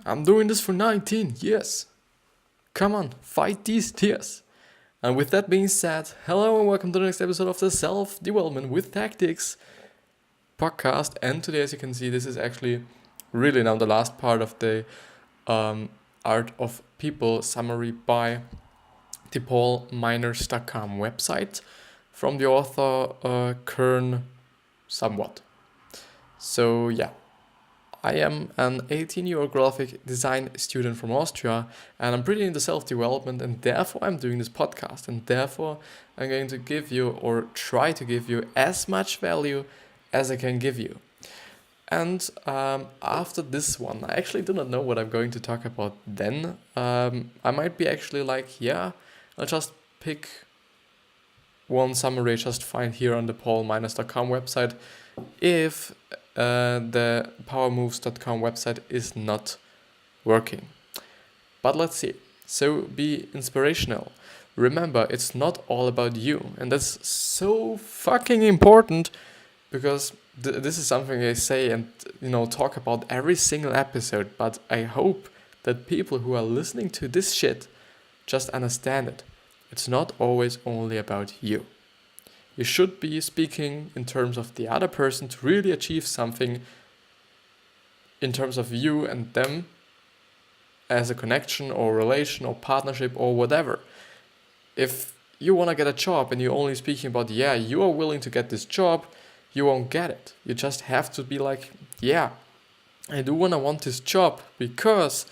I'm doing this for 19 years. Come on, fight these tears. And with that being said, hello and welcome to the next episode of the Self-Development with Tactics podcast. And today, as you can see, this is actually really now the last part of the Art of People summary by the paulminers.com website from the author Kern somewhat. So yeah, I am an 18-year-old graphic design student from Austria, and I'm pretty into self-development, and therefore I'm doing this podcast, and therefore I'm going to give you, or try to give you, as much value as I can give you. And after this one, I actually do not know what I'm going to talk about then. I might be actually like, yeah, I'll just pick one summary I just find here on the paulminers.com website if the powermoves.com website is not working. But let's see. So be inspirational. Remember, it's not all about you. And that's so fucking important because this is something I say and talk about every single episode. But I hope that people who are listening to this shit just understand it. It's not always only about you. You should be speaking in terms of the other person to really achieve something in terms of you and them as a connection or relation or partnership or whatever. If you want to get a job and you're only speaking about, yeah, you are willing to get this job, you won't get it. You just have to be like, yeah, I do want this job because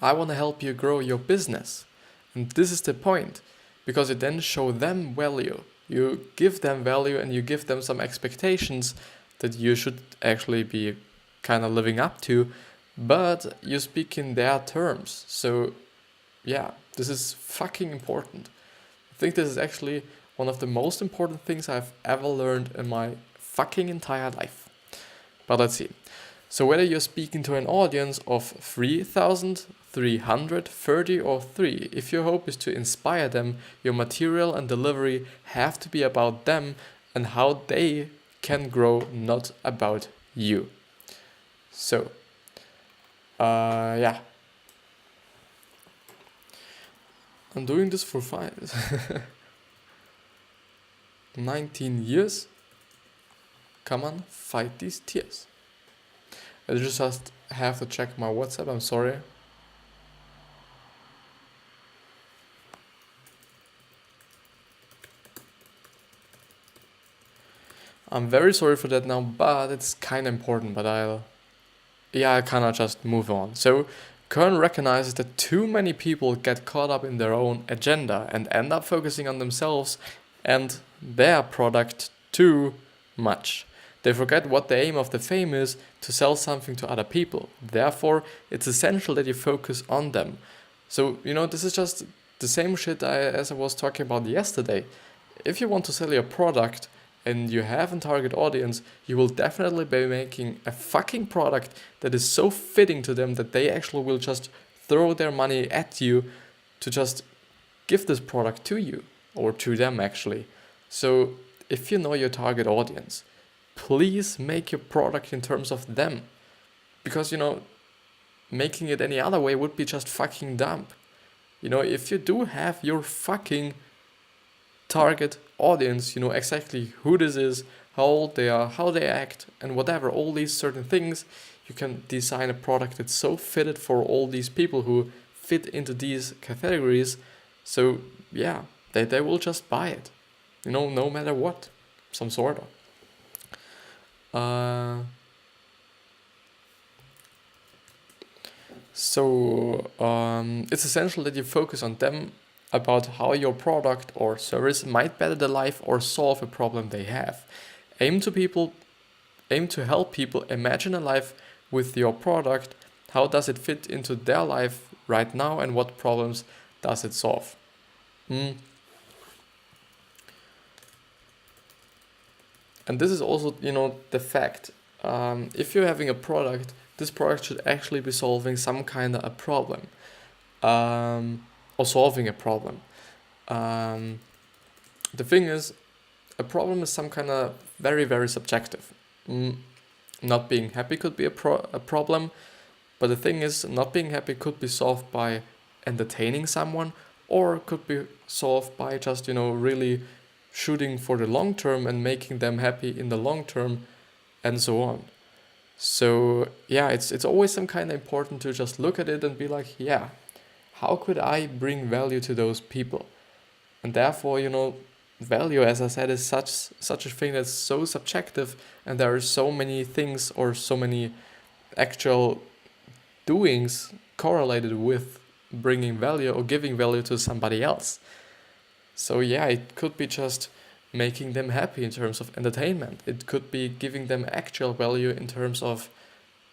I want to help you grow your business. And this is the point, because you then show them value. You give them value and you give them some expectations that you should actually be kind of living up to, but you speak in their terms. So yeah, this is fucking important. I think this is actually one of the most important things I've ever learned in my fucking entire life. But let's see. So whether you're speaking to an audience of 3,000, 330 or 3, if your hope is to inspire them, your material and delivery have to be about them and how they can grow, not about you. So, yeah. I'm doing this for 19 years. Come on, fight these tears. I just have to check my WhatsApp, I'm sorry. I'm very sorry for that now, but it's kind of important, but I cannot just move on. So, Kern recognizes that too many people get caught up in their own agenda and end up focusing on themselves and their product too much. They forget what the aim of the fame is, to sell something to other people. Therefore, it's essential that you focus on them. So, this is just the same shit as I was talking about yesterday. If you want to sell your product and you have a target audience, you will definitely be making a fucking product that is so fitting to them that they actually will just throw their money at you to just give this product to you or to them actually. So if you know your target audience, please make your product in terms of them, because making it any other way would be just fucking dumb. If you do have your fucking target audience, exactly who this is, how old they are, how they act, and whatever, all these certain things, you can design a product that's so fitted for all these people who fit into these categories. So yeah, they will just buy it, no matter what, some sort of. So it's essential that you focus on them about how your product or service might better their life or solve a problem they have. Aim to help people imagine a life with your product. How does it fit into their life right now and what problems does it solve? And this is also, the fact. If you're having a product, this product should actually be solving some kind of a problem, or solving a problem. The thing is, a problem is some kind of very, very subjective. Not being happy could be a problem, But the thing is, not being happy could be solved by entertaining someone, or could be solved by just, really shooting for the long term and making them happy in the long term, and so on. So yeah, it's always some kind of important to just look at it and be like, yeah, how could I bring value to those people? And therefore, value, as I said, is such a thing that's so subjective, and there are so many things or so many actual doings correlated with bringing value or giving value to somebody else. So yeah, it could be just making them happy in terms of entertainment. It could be giving them actual value in terms of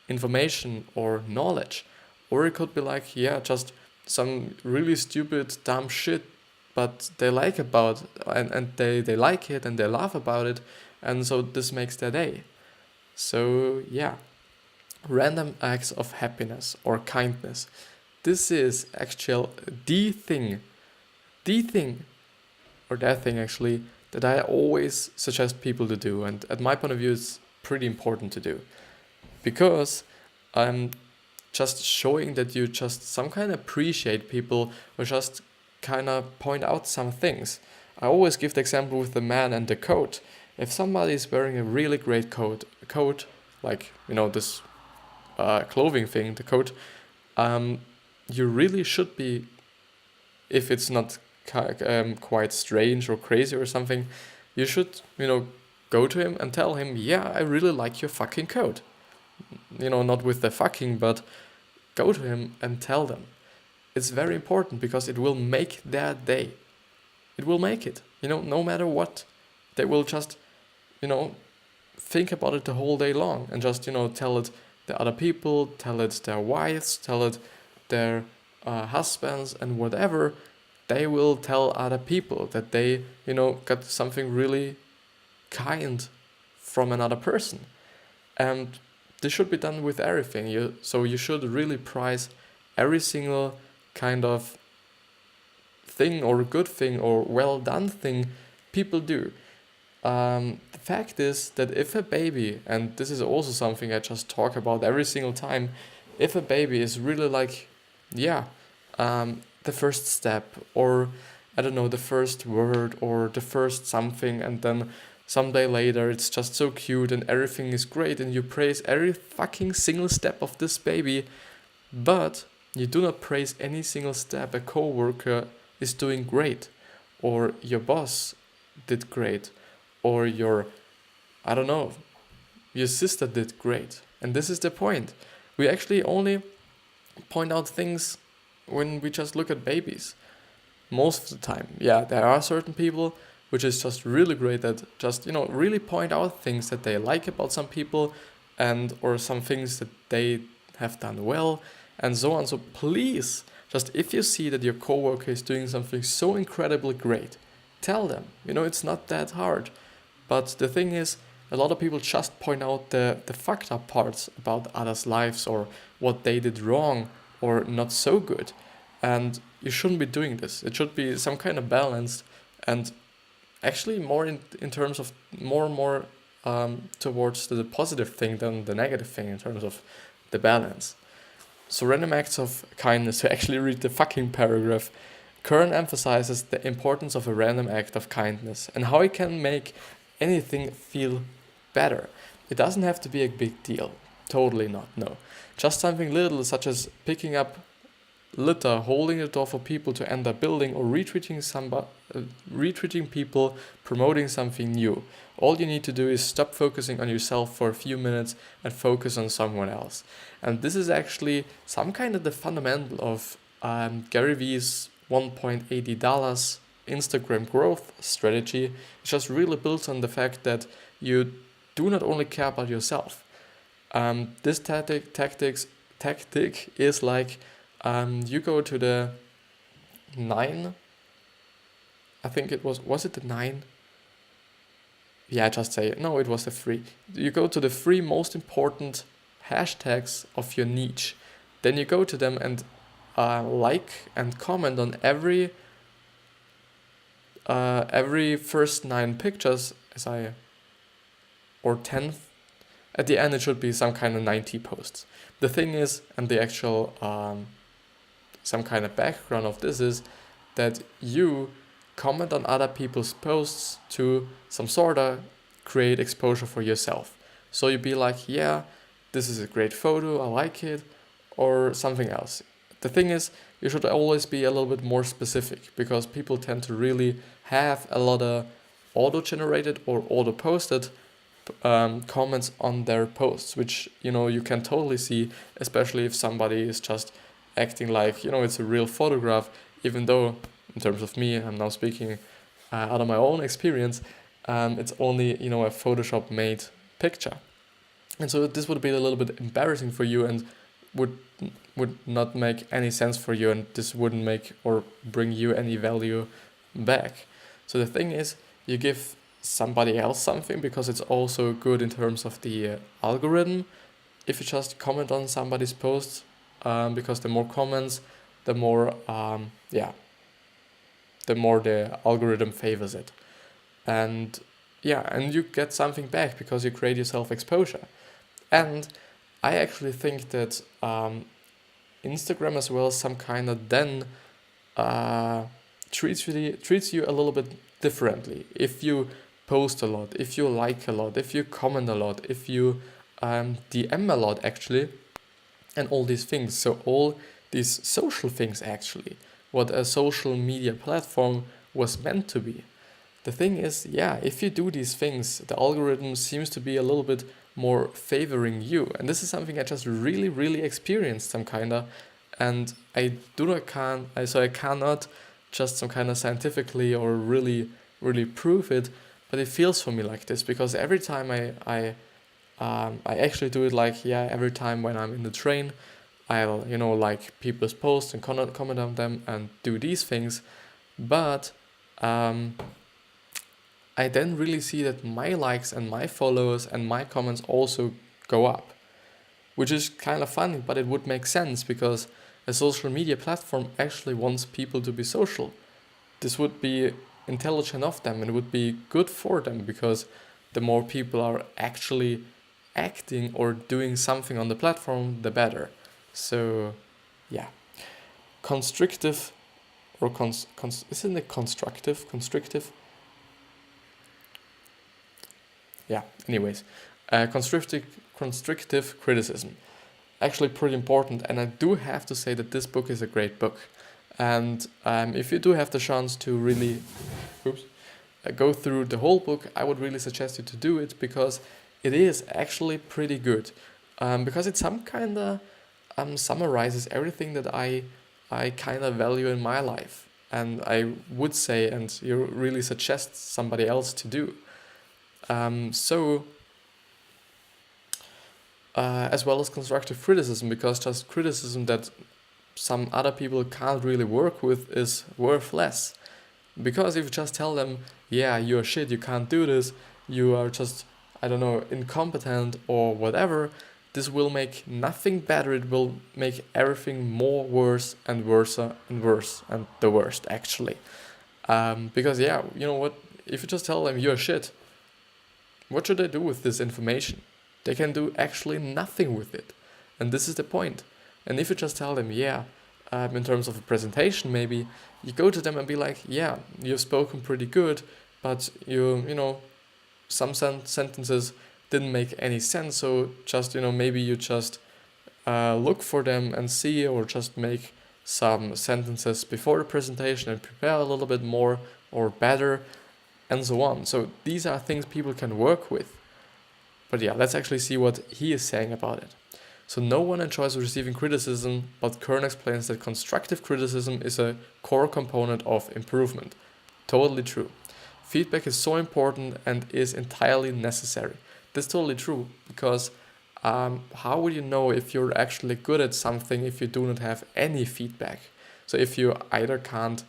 information or knowledge. Or it could be like, yeah, just some really stupid, dumb shit, but they like about and they like it and they laugh about it, and so this makes their day. So yeah, random acts of happiness or kindness. This is actual the thing, or that thing actually, that I always suggest people to do, and at my point of view it's pretty important to do. Because I'm just showing that you just some kind of appreciate people, or just kind of point out some things. I always give the example with the man and the coat. If somebody is wearing a really great coat like, this clothing thing, the coat, you really should be, if it's not quite strange or crazy or something, you should, go to him and tell him, yeah, I really like your fucking coat. Not with the fucking, but go to him and tell them. It's very important because it will make their day. It will make it, no matter what. They will just, think about it the whole day long and just, tell it the other people, tell it their wives, tell it their husbands and whatever. They will tell other people that they, got something really kind from another person. And this should be done with everything. So you should really prize every single kind of thing or good thing or well done thing people do. The fact is that if a baby, and this is also something I just talk about every single time, if a baby is really like, the first step, or I don't know, the first word or the first something, and then someday later it's just so cute and everything is great and you praise every fucking single step of this baby, but you do not praise any single step a coworker is doing great, or your boss did great, or your sister did great. And this is the point. We actually only point out things when we just look at babies. Most of the time. Yeah, there are certain people which is just really great that just, really point out things that they like about some people, and or some things that they have done well, and so on. So please, just if you see that your coworker is doing something so incredibly great, tell them. It's not that hard. But the thing is, a lot of people just point out the fucked up parts about others' lives, or what they did wrong or not so good. And you shouldn't be doing this. It should be some kind of balance, and actually more in terms of more and more towards the positive thing than the negative thing in terms of the balance. So random acts of kindness, to actually read the fucking paragraph, Kern emphasizes the importance of a random act of kindness and how it can make anything feel better. It doesn't have to be a big deal. Totally not, no. Just something little, such as picking up litter, holding the door for people to enter a building, or retweeting people, promoting something new. All you need to do is stop focusing on yourself for a few minutes and focus on someone else. And this is actually some kind of the fundamental of Gary Vee's $1.80 Instagram growth strategy. It just really builds on the fact that you do not only care about yourself. This tactic is like, you go to the 9, I think it was it the 9? Yeah, just say it. No, it was the 3. You go to the 3 most important hashtags of your niche. Then you go to them and like and comment on every first 9 pictures, or 10 at the end it should be some kind of 90 posts. The thing is, and the actual some kind of background of this is that you comment on other people's posts to some sort of create exposure for yourself. So you'd be like, yeah, this is a great photo, I like it, or something else. The thing is, you should always be a little bit more specific, because people tend to really have a lot of auto-generated or auto-posted comments on their posts, which, you can totally see, especially if somebody is just acting like, it's a real photograph, even though, in terms of me, I'm now speaking out of my own experience, it's only, a Photoshop made picture. And so this would be a little bit embarrassing for you and would not make any sense for you, and this wouldn't make or bring you any value back. So the thing is, you give somebody else something, because it's also good in terms of the algorithm if you just comment on somebody's post, because the more comments, the more the more the algorithm favors it. And you get something back because you create yourself exposure. And I actually think that Instagram as well some kind of then treats you a little bit differently. If you post a lot, if you like a lot, if you comment a lot, if you DM a lot actually, and all these things. So all these social things actually, what a social media platform was meant to be. The thing is, if you do these things, the algorithm seems to be a little bit more favoring you. And this is something I just really, really experienced some kind of, and I cannot just some kind of scientifically or really, really prove it, but it feels for me like this, because every time I actually do it, like, every time when I'm in the train, I'll, like people's posts and comment on them and do these things. But I then really see that my likes and my followers and my comments also go up, which is kind of funny, but it would make sense, because a social media platform actually wants people to be social. This would be intelligent of them, and it would be good for them, because the more people are actually acting or doing something on the platform, the better. So, constrictive or isn't it constructive? Constrictive? Anyways, constructive criticism. Actually pretty important, and I do have to say that this book is a great book. And if you do have the chance to really go through the whole book, I would really suggest you to do it, because it is actually pretty good. Because it some kind of summarizes everything that I kind of value in my life, and I would say, and you really suggest somebody else to do. As well as constructive criticism, because just criticism that some other people can't really work with is worth less. Because if you just tell them, you're shit, you can't do this, you are just, incompetent or whatever, this will make nothing better. It will make everything more worse and worse and worse, and the worst actually. Because what, if you just tell them you're shit, what should they do with this information? They can do actually nothing with it. And this is the point. And if you just tell them, in terms of a presentation, maybe you go to them and be like, you've spoken pretty good, but some sentences didn't make any sense. So just, maybe you just look for them and see, or just make some sentences before the presentation and prepare a little bit more or better, and so on. So these are things people can work with. But let's actually see what he is saying about it. So no one enjoys receiving criticism, but Kern explains that constructive criticism is a core component of improvement. Totally true. Feedback is so important and is entirely necessary. That's totally true, because how would you know if you're actually good at something if you do not have any feedback? So if you either can't,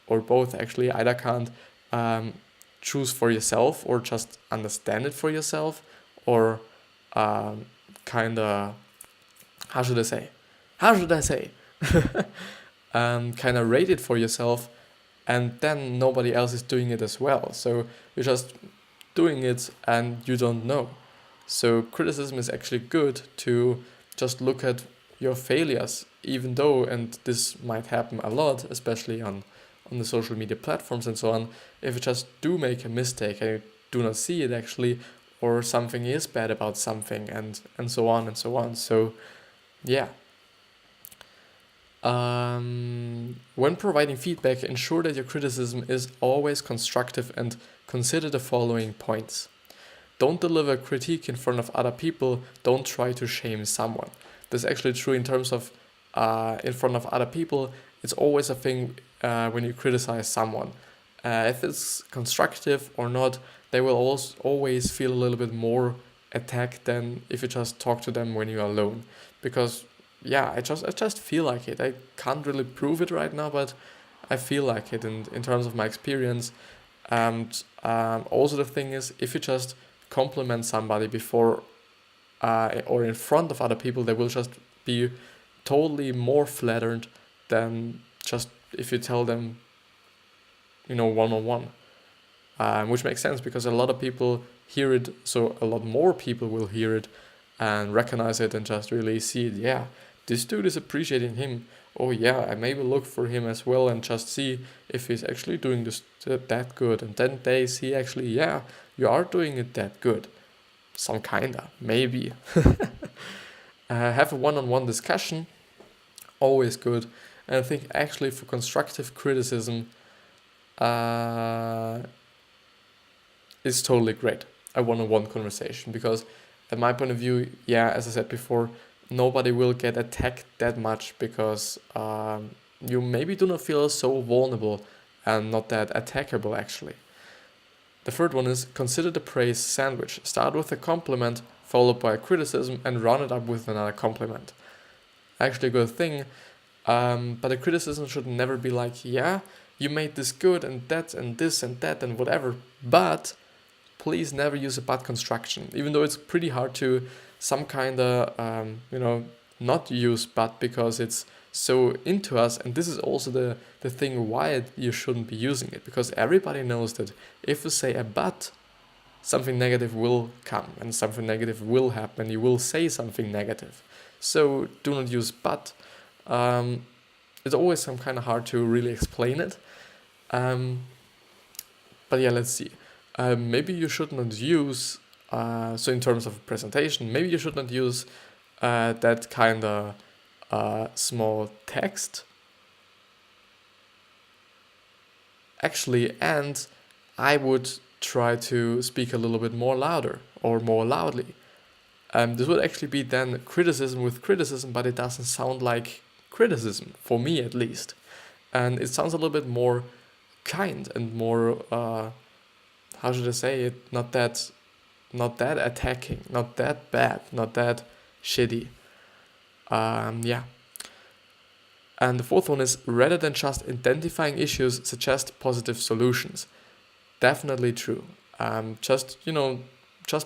or both actually, either can't choose for yourself or just understand it for yourself, or kind of, how should I say, kind of rate it for yourself, and then nobody else is doing it as well. So you're just doing it and you don't know. So criticism is actually good to just look at your failures, even though, and this might happen a lot, especially on the social media platforms and so on, if you just do make a mistake and you do not see it actually, or something is bad about something, and so on and so on. So yeah. When providing feedback, ensure that your criticism is always constructive and consider the following points. Don't deliver critique in front of other people. Don't try to shame someone. This is actually true in terms of in front of other people. It's always a thing when you criticize someone. If it's constructive or not, they will always feel a little bit more attacked than if you just talk to them when you're alone. Because yeah, I just feel like it. I can't really prove it right now, but I feel like it in terms of my experience. And also the thing is, if you just compliment somebody before or in front of other people, they will just be totally more flattered than just if you tell them, one-on-one. Which makes sense because a lot of people hear it, so a lot more people will hear it and recognize it and just really see it. Yeah, this dude is appreciating him. Oh yeah, I maybe look for him as well and just see if he's actually doing this that good. And then they see actually, yeah, you are doing it that good. Some kinda, maybe. Have a one-on-one discussion, always good. And I think actually for constructive criticism, is totally great, a one-on-one conversation, because at my point of view, yeah, as I said before, nobody will get attacked that much because you maybe do not feel so vulnerable and not that attackable actually. The third one is consider the praise sandwich. Start with a compliment, followed by a criticism, and round it up with another compliment. Actually a good thing, but the criticism should never be like, yeah, you made this good and that and this and that and whatever, but please never use a but construction, even though it's pretty hard to some kind of, not use but, because it's so into us. And this is also the thing why you shouldn't be using it, because everybody knows that if you say a but, something negative will come and something negative will happen. You will say something negative. So do not use but. It's always some kind of hard to really explain it. But yeah, let's see. Maybe you should not use, so in terms of presentation, maybe you should not use that kind of small text. Actually, and I would try to speak a little bit more louder or more loudly. This would actually be then criticism with criticism, but it doesn't sound like criticism, for me at least. And it sounds a little bit more kind and more, how should I say it, not that attacking, not that bad, not that shitty. Yeah. And the fourth one is, rather than just identifying issues, suggest positive solutions. Definitely true. Just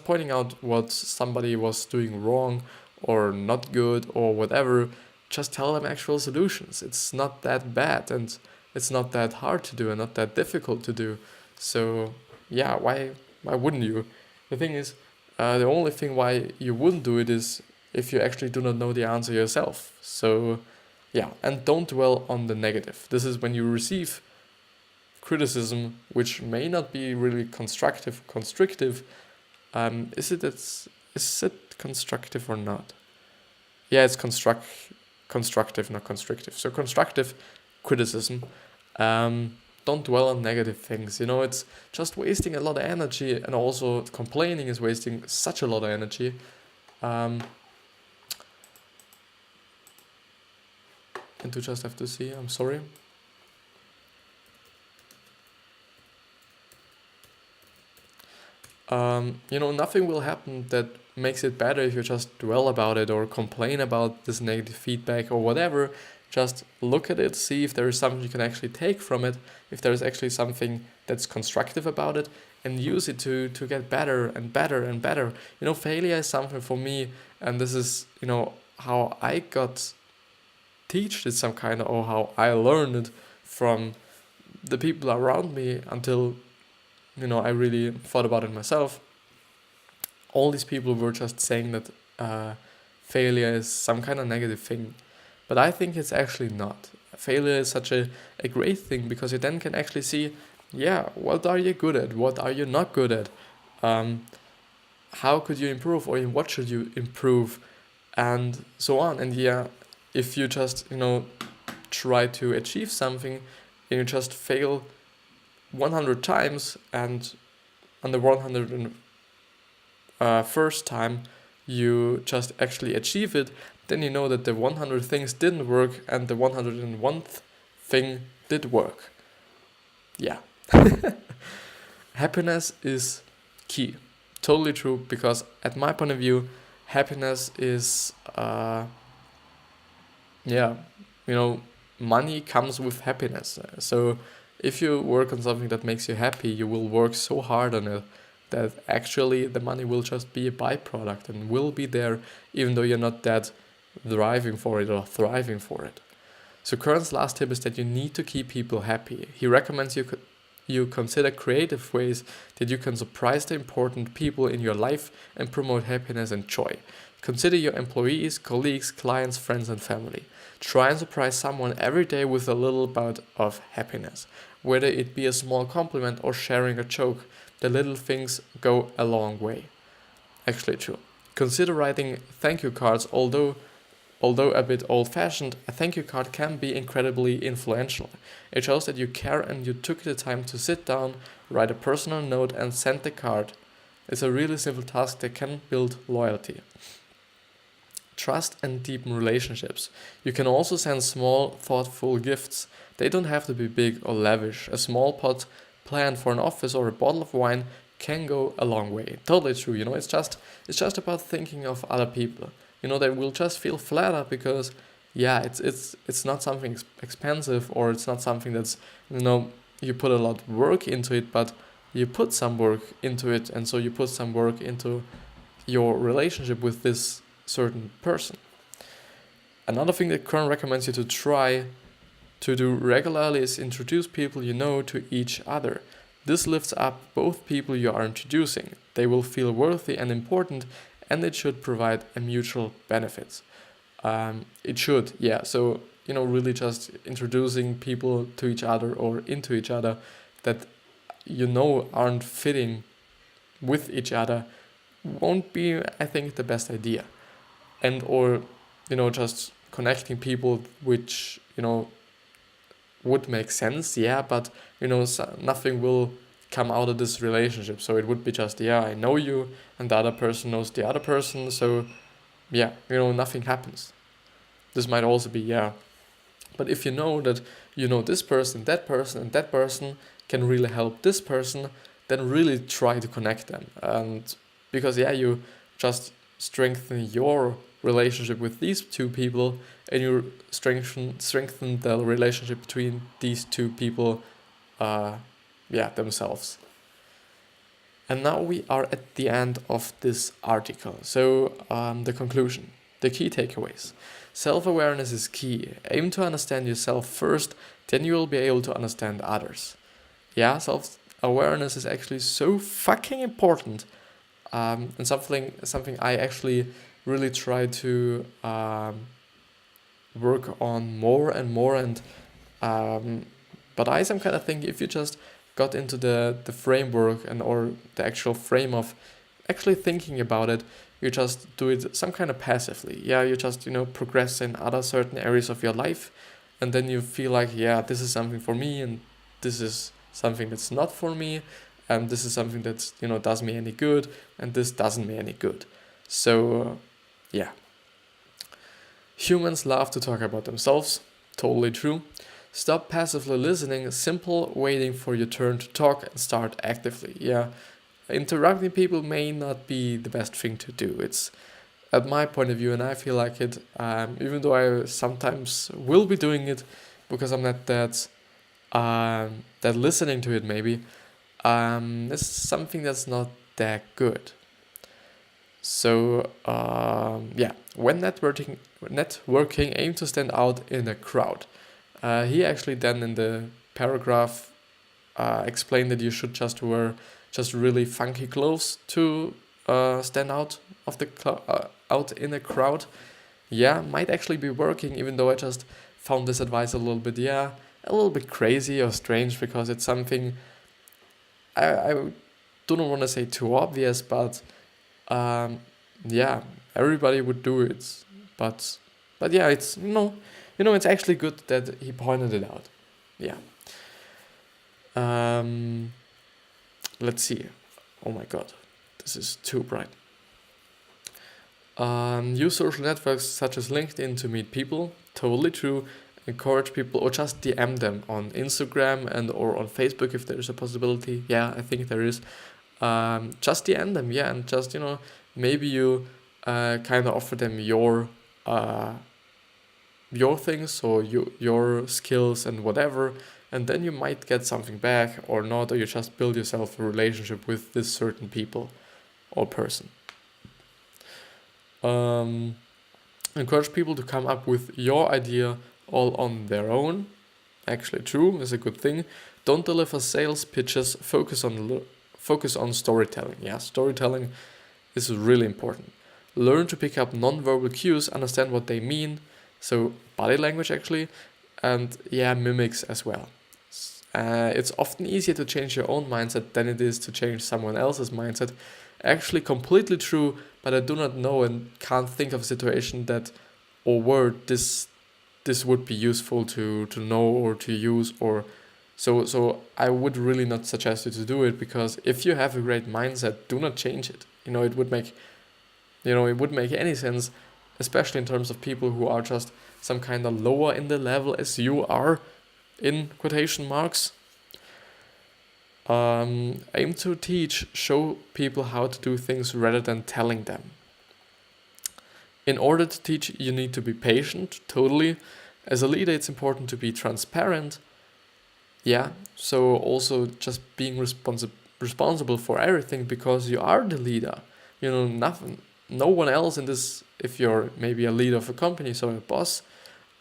pointing out what somebody was doing wrong or not good or whatever, just tell them actual solutions. It's not that bad and it's not that hard to do and not that difficult to do. So yeah, why wouldn't you? The thing is, the only thing why you wouldn't do it is if you actually do not know the answer yourself. So yeah, and don't dwell on the negative. This is when you receive criticism, which may not be really constructive. Is it constructive or not? Yeah, it's constructive, not constructive. So constructive criticism. Don't dwell on negative things. It's just wasting a lot of energy, and also complaining is wasting such a lot of energy. And to just have to see, I'm sorry. Nothing will happen that makes it better if you just dwell about it or complain about this negative feedback or whatever. Just look at it, see if there is something you can actually take from it, if there is actually something that's constructive about it, and use it to get better and better and better. Failure is something for me, and this is, how I got taught it some kind of, or how I learned it from the people around me until, I really thought about it myself. all these people were just saying that failure is some kind of negative thing. But I think it's actually not. Failure is such a great thing, because you then can actually see, yeah, what are you good at? What are you not good at? How could you improve, or in what should you improve? And so on. And yeah, if you just, try to achieve something and you just fail 100 times, and on the 101st time you just actually achieve it, then you know that the 100 things didn't work and the 101th thing did work. Yeah. Happiness is key. Totally true, because at my point of view, happiness is, money comes with happiness. So if you work on something that makes you happy, you will work so hard on it that actually the money will just be a byproduct and will be there, even though you're not that driving for it or thriving for it. So Kern's last tip is that you need to keep people happy. He recommends you consider creative ways that you can surprise the important people in your life and promote happiness and joy. Consider your employees, colleagues, clients, friends, and family. Try and surprise someone every day with a little bout of happiness. Whether it be a small compliment or sharing a joke, the little things go a long way. Actually true. Consider writing thank you cards. Although a bit old-fashioned, a thank you card can be incredibly influential. It shows that you care and you took the time to sit down, write a personal note, and send the card. It's a really simple task that can build loyalty. Trust and deepen relationships. You can also send small, thoughtful gifts. They don't have to be big or lavish. A small pot planned for an office or a bottle of wine can go a long way. Totally true. It's just about thinking of other people. They will just feel flattered because, it's not something expensive, or it's not something that's, you put a lot of work into it, but you put some work into it, and so you put some work into your relationship with this certain person. Another thing that Kern recommends you to try to do regularly is introduce people you know to each other. This lifts up both people you are introducing. They will feel worthy and important, and it should provide a mutual benefits. It should, yeah. So, really just introducing people to each other or into each other that aren't fitting with each other won't be, I think, the best idea. And or, just connecting people which, would make sense, yeah, but, nothing will come out of this relationship. So it would be just, I know you, and the other person knows the other person, so nothing happens. This might also be, but if you know that this person, and that person can really help this person, then really try to connect them. And because you just strengthen your relationship with these two people, and you strengthen the relationship between these two people themselves. And now we are at the end of this article. So the conclusion, the key takeaways. Self-awareness is key. Aim to understand yourself first, then you will be able to understand others. Yeah, self-awareness is actually so fucking important. And something I actually really try to work on more and more. And but I some kind of think if you just got into the framework or the actual frame of actually thinking about it, you just do it some kind of passively. You just progress in other certain areas of your life, and then you feel like this is something for me, and this is something that's not for me, and this is something that does me any good, and this doesn't me any good. So humans love to talk about themselves. Totally true. Stop passively listening, simple waiting for your turn to talk, and start actively. Interrupting people may not be the best thing to do. It's at my point of view, and I feel like it, even though I sometimes will be doing it because I'm not that listening to it maybe, it's something that's not that good. So when networking, aim to stand out in a crowd. He actually then in the paragraph explained that you should just wear just really funky clothes to stand out of the out in a crowd, might actually be working, even though I just found this advice a little bit crazy or strange, because it's something I do not want to say too obvious, but everybody would do it. But yeah, it's it's actually good that he pointed it out. Yeah. Let's see. Oh my god, this is too bright. Use social networks such as LinkedIn to meet people. Totally true. Encourage people, or just DM them on Instagram and or on Facebook if there is a possibility. Yeah, I think there is. Just DM them, and just maybe you kind of offer them your things or your skills and whatever, and then you might get something back or not, or you just build yourself a relationship with this certain people or person. Encourage people to come up with your idea all on their own. Actually, true, is a good thing. Don't deliver sales pitches. Focus on storytelling. Yeah, storytelling is really important. Learn to pick up non-verbal cues, understand what they mean. So body language actually, and mimics as well. It's often easier to change your own mindset than it is to change someone else's mindset. Actually, completely true, but I do not know and can't think of a situation that or word this would be useful to know or to use, or so I would really not suggest you to do it, because if you have a great mindset, do not change it. It would make any sense, especially in terms of people who are just some kind of lower in the level as you are, in quotation marks. Aim to teach, show people how to do things rather than telling them. In order to teach, you need to be patient, totally. As a leader, it's important to be transparent. So also just being responsible for everything, because you are the leader. No one else in this, if you're maybe a leader of a company, so a boss,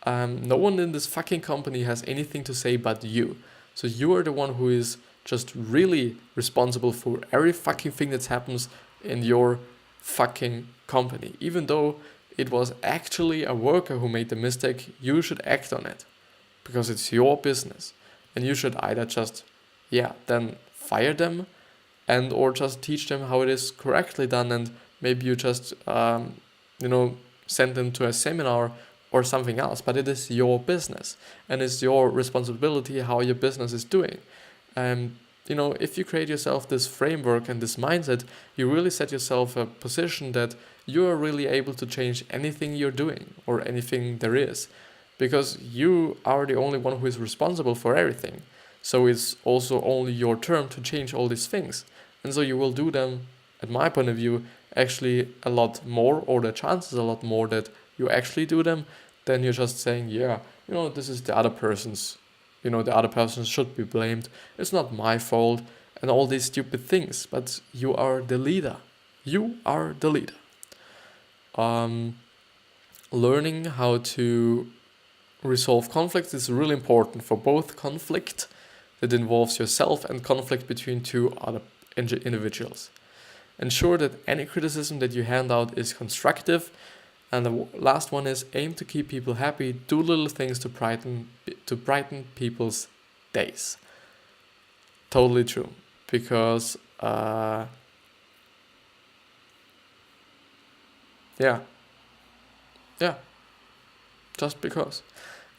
no one in this fucking company has anything to say but you. So you are the one who is just really responsible for every fucking thing that happens in your fucking company. Even though it was actually a worker who made the mistake, you should act on it, because it's your business. And you should either just, then fire them, and or just teach them how it is correctly done, and maybe you just, send them to a seminar or something else. But it is your business, and it's your responsibility how your business is doing. If you create yourself this framework and this mindset, you really set yourself a position that you are really able to change anything you're doing or anything there is, because you are the only one who is responsible for everything. So it's also only your turn to change all these things. And so you will do them, at my point of view, actually a lot more, or the chances a lot more that you actually do them, than you're just saying, this is the other person's, the other person should be blamed. It's not my fault, and all these stupid things. But you are the leader. You are the leader. Learning how to resolve conflicts is really important, for both conflict that involves yourself and conflict between two other individuals. Ensure that any criticism that you hand out is constructive. And the last one is aim to keep people happy. Do little things to brighten people's days. Totally true, because just because.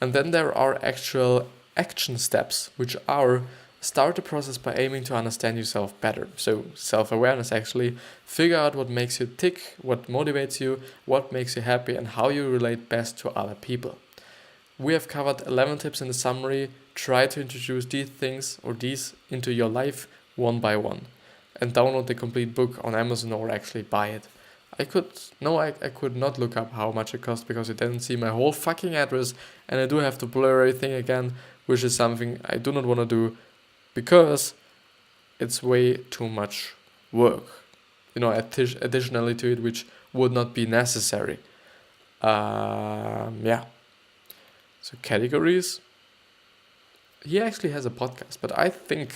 And then there are actual action steps, which are: start the process by aiming to understand yourself better. So self-awareness, actually. Figure out what makes you tick, what motivates you, what makes you happy, and how you relate best to other people. We have covered 11 tips in the summary. Try to introduce these things or these into your life one by one. And download the complete book on Amazon, or actually buy it. I could not look up how much it cost, because it didn't see my whole fucking address, and I do have to blur everything again, which is something I do not want to do, because it's way too much work, additionally to it, which would not be necessary. So categories. He actually has a podcast, but I think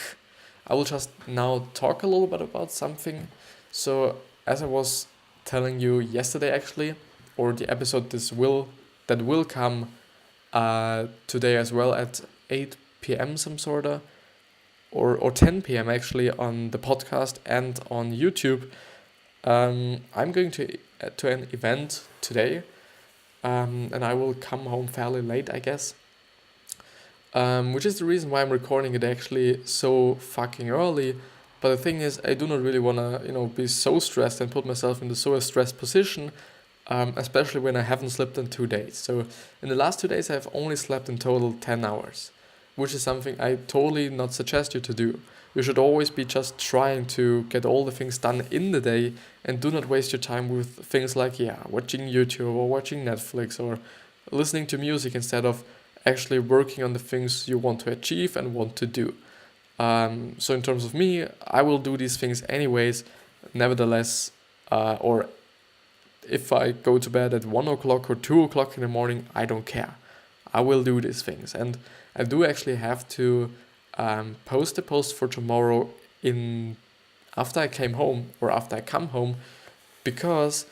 I will just now talk a little bit about something. So as I was telling you yesterday actually, or the episode that will come today as well at 8 p.m. some sorta, or 10 p.m. actually on the podcast and on YouTube. I'm going to an event today, and I will come home fairly late, I guess. Which is the reason why I'm recording it actually so fucking early. But the thing is, I do not really wanna, be so stressed and put myself into so a stressed position, especially when I haven't slept in 2 days. So in the last 2 days, I've only slept in total 10 hours, which is something I totally not suggest you to do. You should always be just trying to get all the things done in the day and do not waste your time with things like, watching YouTube or watching Netflix or listening to music instead of actually working on the things you want to achieve and want to do. So in terms of me, I will do these things anyways. Nevertheless, or if I go to bed at 1 o'clock or 2 o'clock in the morning, I don't care. I will do these things. And I do actually have to post a post for tomorrow after I come home, because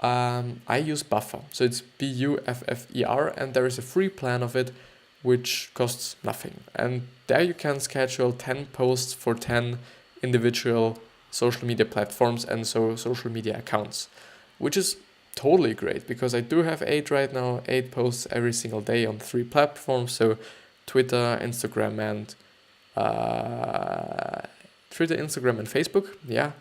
I use Buffer. So it's Buffer, and there is a free plan of it which costs nothing. And there you can schedule 10 posts for 10 individual social media platforms and so social media accounts, which is totally great because I do have 8 right now, 8 posts every single day on 3 platforms. So Twitter, Instagram, and Facebook. Yeah,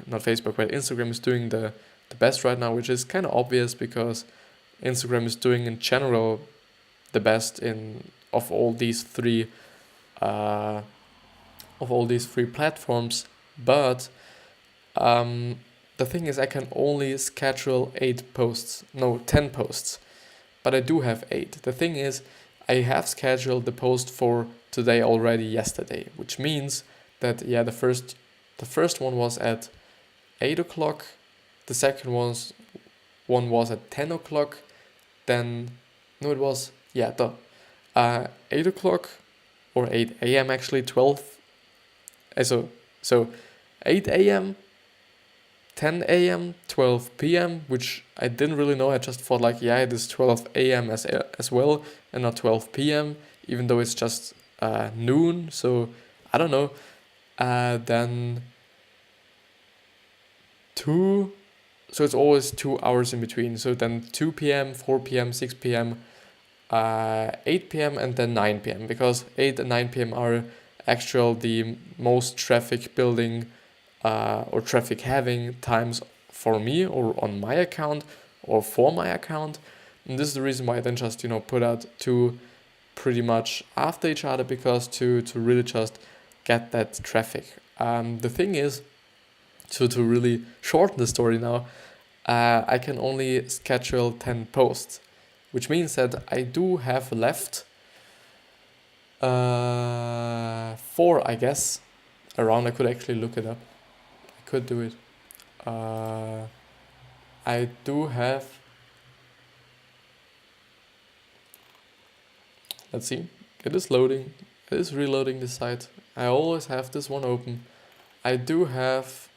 not Facebook, but Instagram is doing the best right now, which is kind of obvious because Instagram is doing in general the best of all these three platforms. But the thing is, I can only schedule 10 posts, but I do have 8. The thing is, I have scheduled the post for today already yesterday, which means that the first one was at 8 o'clock, the second one was at 10 o'clock, then no, it was 8 o'clock or 8 a.m. actually, 12. So 8 a.m., 10 a.m., 12 p.m., which I didn't really know. I just thought it is 12 a.m. as well and not 12 p.m., even though it's just noon. So I don't know. Then 2. So it's always 2 hours in between. So then 2 p.m., 4 p.m., 6 p.m., 8 p.m. and then 9 p.m. because 8 and 9 p.m. are the most traffic building or traffic having times for me or on my account or for my account. And this is the reason why I then just put out 2 pretty much after each other, because to really just get that traffic. The thing is, to really shorten the story now, I can only schedule 10 posts, which means that I do have left 4, I guess, around. I could actually look it up. I could do it. I do have, let's see, it is loading. It is reloading the site. I always have this one open. I do have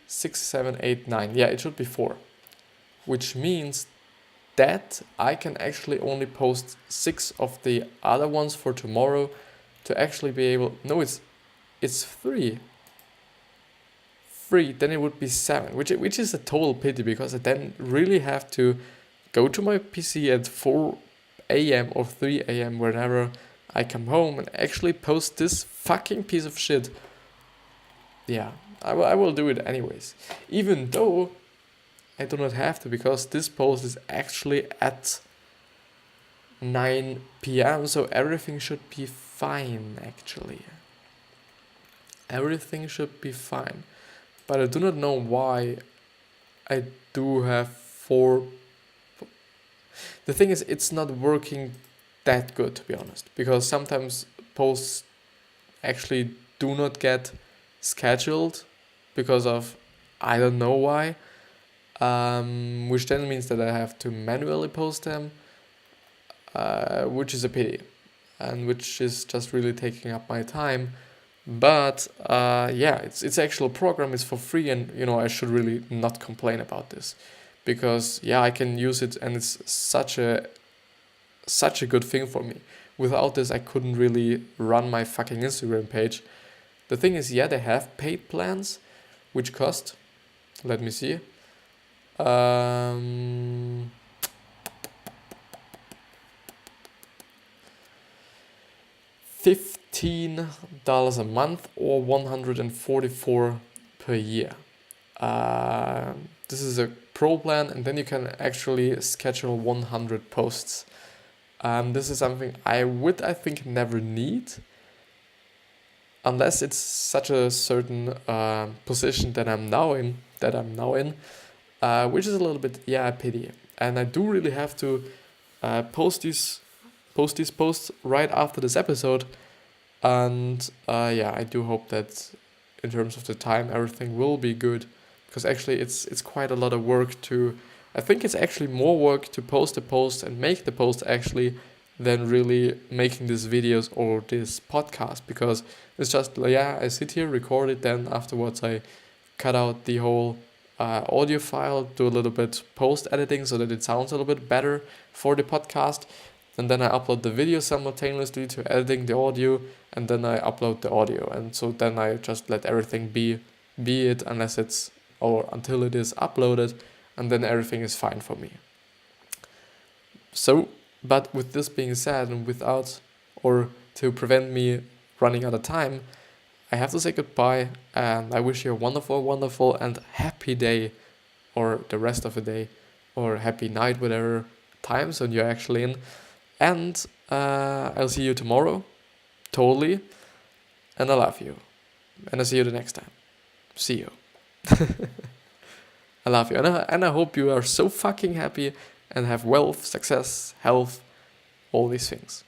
6, 7, 8, 9. Yeah, it should be 4. Which means that I can actually only post 6 of the other ones for tomorrow to actually be able... No, it's 3. 3, then it would be 7, which is a total pity, because I then really have to go to my PC at 4 a.m. or 3 a.m. whenever I come home and actually post this fucking piece of shit. Yeah, I will do it anyways, even though I do not have to, because this post is actually at 9 p.m. so everything should be fine actually. Everything should be fine. But I do not know why I do have 4. The thing is, it's not working that good, to be honest, because sometimes posts actually do not get scheduled because of, I don't know why, which then means that I have to manually post them, which is a pity, and which is just really taking up my time. But yeah, it's actual program. It's for free, and I should really not complain about this, because yeah, I can use it, and it's such a good thing for me. Without this, I couldn't really run my fucking Instagram page. The thing is, yeah, they have paid plans, which cost. Let me see. $15 a month or 144 per year. This is a pro plan, and then you can actually schedule 100 posts. This is something I think, never need, unless it's such a certain position that I'm now in, which is a little bit, a pity. And I do really have to post these posts right after this episode, and I do hope that in terms of the time everything will be good, because actually it's quite a lot of work to. I think it's actually more work to post the post and make the post actually than really making these videos or this podcast, because it's just I sit here, record it, then afterwards I cut out the whole audio file, do a little bit post editing so that it sounds a little bit better for the podcast, and then I upload the video simultaneously to editing the audio, and then I upload the audio, and so then I just let everything be it until it is uploaded, and then everything is fine for me. So, but with this being said, and to prevent me running out of time, I have to say goodbye, and I wish you a wonderful, wonderful and happy day, or the rest of the day, or happy night, whatever time zone you're actually in. And I'll see you tomorrow, totally, and I love you. And I'll see you the next time. See you. I love you, and I hope you are so fucking happy and have wealth, success, health, all these things.